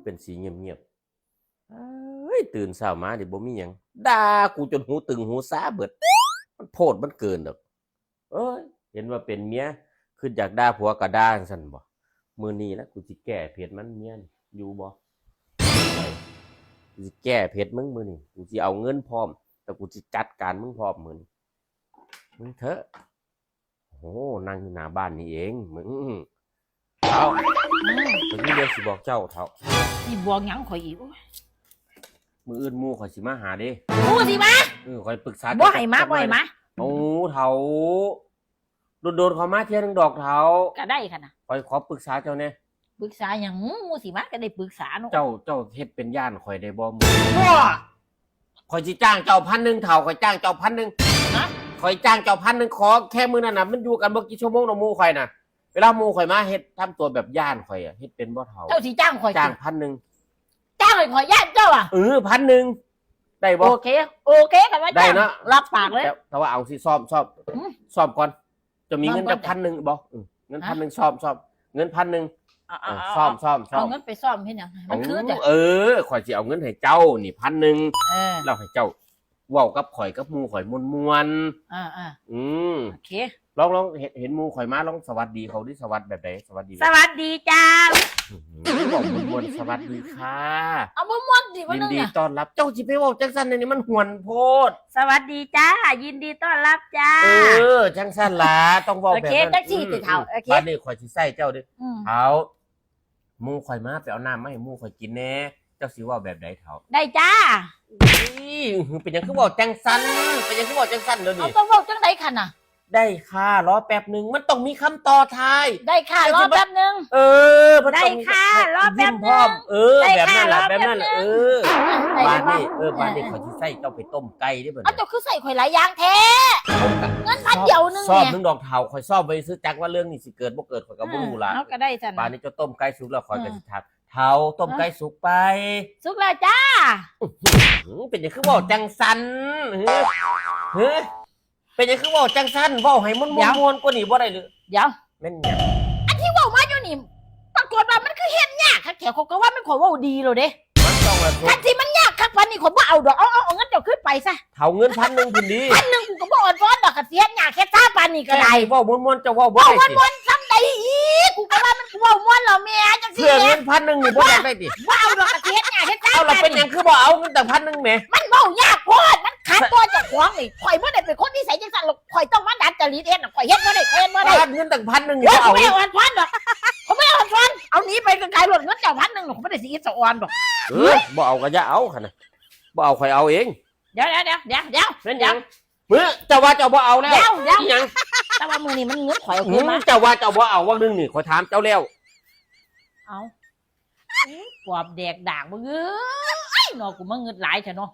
เป็นสีเงียบๆเอ้ยตื่นเช้ามาดิบ่มีหยังด่ากูจนหูตึงหูซ้าเบิดมันโพดมันเกินดอกเอ้ยเห็นว่าเป็นเมียคืออยากด่าผัวก็ด่าจังซั่นบ่มื้อนี้แล้วกูสิแก้เผ็ดมันเมียนี่อยู่บ่กูสิแก้เผ็ดมึงมื้อนี้กูสิเอาเงินพร้อมแต่กูสิจัดการมึงพร้อมมื้อนี้มึงเถอะโอ้นั่งอยู่หน้าบ้านนี่เองมึงเท่ามึงนี่เดี๋ยวสิบอกเจ้าเท่าสิบอกหยังข่อยอีกมื้ออื่นหมู่ข่อยสิมาหาเด้หมู่สิมาข่อยปรึกษาบ่ให้มาโอ้เท่าโดนๆเขามาเที่ยนึงดอกเท่าก็ได้ค่ะนะข่อยขอปรึกษาเจ้าแน่ปรึกษาหยังหมู่สิมาก็ได้ปรึกษาเนาะเจ้าเฮ็ดเป็นย่านข่อยได้บ่หมู่ข่อยสิจ้างเจ้า1,000เท่าข่อยจ้างเจ้า1,000ฮะข่อยจ้างเจ้า1,000ขอแค่มื้อนั้นน่ะมันอยู่กันบ่กี่ชั่วโมงดอกหมู่ข่อยน่ะเวลาหมู่ข่อยมาเฮ็ดทำตัวแบบย่านข่อยเฮ็ดเป็นบ่เท่าเจ้าสิจ้างข่อยจ้าง1,000จ้างให้ข่อยย่านเจ้าอ่ะ1,000ได้บ่โอเคค่ะว่าได้จ้างเนาะรับปากเลยแต่ว่าเอาสิซ่อมก่อนจะมีเงินจัก1,000บ่เงิน1,000ซ่อมเงิน1,000ซ่อมเอาเงินไปซ่อมเฮ็ดหยังมันคือจ้ะข่อยสิเอาเงินให้เจ้านี่1,000แล้วให้เจ้าเว้ากับข่อยกับหมู่ข่อยม่วนโอเคลองเห็นหมู่ข่อยมาลองสวัสดีเขาดิสวัสดีแบบใดสวัสดีจ้าบอกม่วนสวัสดีค่ะเอาม่วนดิว่ายินนึงดีต้อนรับเจ้าสิไปเว้าจังซั่นนี่มันหวนโพดสวัสดีจ้ายินดีต้อนรับจ้าจังซั่นล่ะต้องเว้าแบบนั้นโอเคจังซี่ติเฒ่าโอเคบัดนี้ข่อยสิใส่เจ้าเด้เฒ่าหมู่ข่อยมาไปเอาน้ำมาให้หมู่ข่อยกินแน่เจ้าสิเว้าแบบใดเฒ่าได้จ้าเป็นหยังคือเว้าจังซั่นเดี๋ยวนี้เอาต้องเว้าจังได๋คั่นน่ะได้ค่ะรอแป๊บนึงมันต้องมีคำต่อท้ายได้ค่ะรอแป๊บนึงได้ค่ะรอแป๊บนึงแบบนั้นแหละบ้านนี่ข่อยสิใส่เจ้าไปต้มไก่ได้บ่เอาเจ้าคือใส่ข่อยหลายอย่างแท้เงินพันเดียวนึงซ่อมนึงดอกเฒ่าข่อยซ่อมไว้ซื้อจักว่าเรื่องนี้สิเกิดบ่เกิดข่อยก็บ่รู้ล่ะเอาก็ได้ซั่นบ้านนี้เจ้าต้มไก่สุกแล้วข่อยก็สิถามเฒ่าต้มไก่สุกไปสุกแล้วจ้าเป็นหยังคือเว้าจังซั่นเป็นหยังคือเว้าจังซั่นเว้าให้มันม่วนๆกว่านี้บ่ได้หรือเดี๋ยวแม่นหยังอันที่เว้ามาอยู่นี่ปรากฏว่ามันคือเฮ็ดยากคักแถวเขาก็ว่ามันขอเว้าดีแล้วเด้มันต้องละคันที่มันยากคักปานนี้ข่อยบ่เอาดอกเอางั้นเจ้าขึ้นไปซะเฒ่าเงิน1,000พุ่นดี1,000กูก็บ่อ่อนซ้อนดอกคันสิเฮ็ดยากแค่ซ่าปานนี้ก็ได้เว้าม่วนๆเจ้าเว้าบ่ได้สิม่วนๆซ้ำใดอีกกูก็ว่ามันเว้าม่วนแล้วแม่จังซี่เพื่อเงิน1,000นี่บ่ได้ติบ่เอาดอกคันสิเฮ็ดยากแค่ซ่าเอาล่ะเป็นหยังคือบ่เอาเงินตั้ง1,000แหมมันเว้ายากโพดมันขัดตัวเจ้าของนี่ข่อยบ่ได้เป็นคนนิสัยจังซั่นหรอกข่อยต้องมาดัดจริตเฮ็ดข่อยเฮ็ดบ่ได้เงินตั้ง1,000นี่บ่เอาไม่อ่อนซ้อนดอกผมไม่อ่อนซ้อนเอาหนีไปไกลๆรถเงินเจ้า1,000ผมไม่ได้สิอิสอ่อนดอกบ่เอาก็อย่าเอาคั่นน่ะบ่เอาข่อยเอาเองเดี๋ยวเป็นหยังมื้อเจ้าว่าเจ้าบ่เอาแล้วหยังแต่ว่ามื้อนี้มันเงินข่อยเอาคืนมาเจ้าว่าเจ้าบ่เอาว่านึงนี่ข่อยถามเจ้าแล้วเอาปอบแดกด่างมึงเอ้ยเนาะกูมาเงินหลายซะเนาะ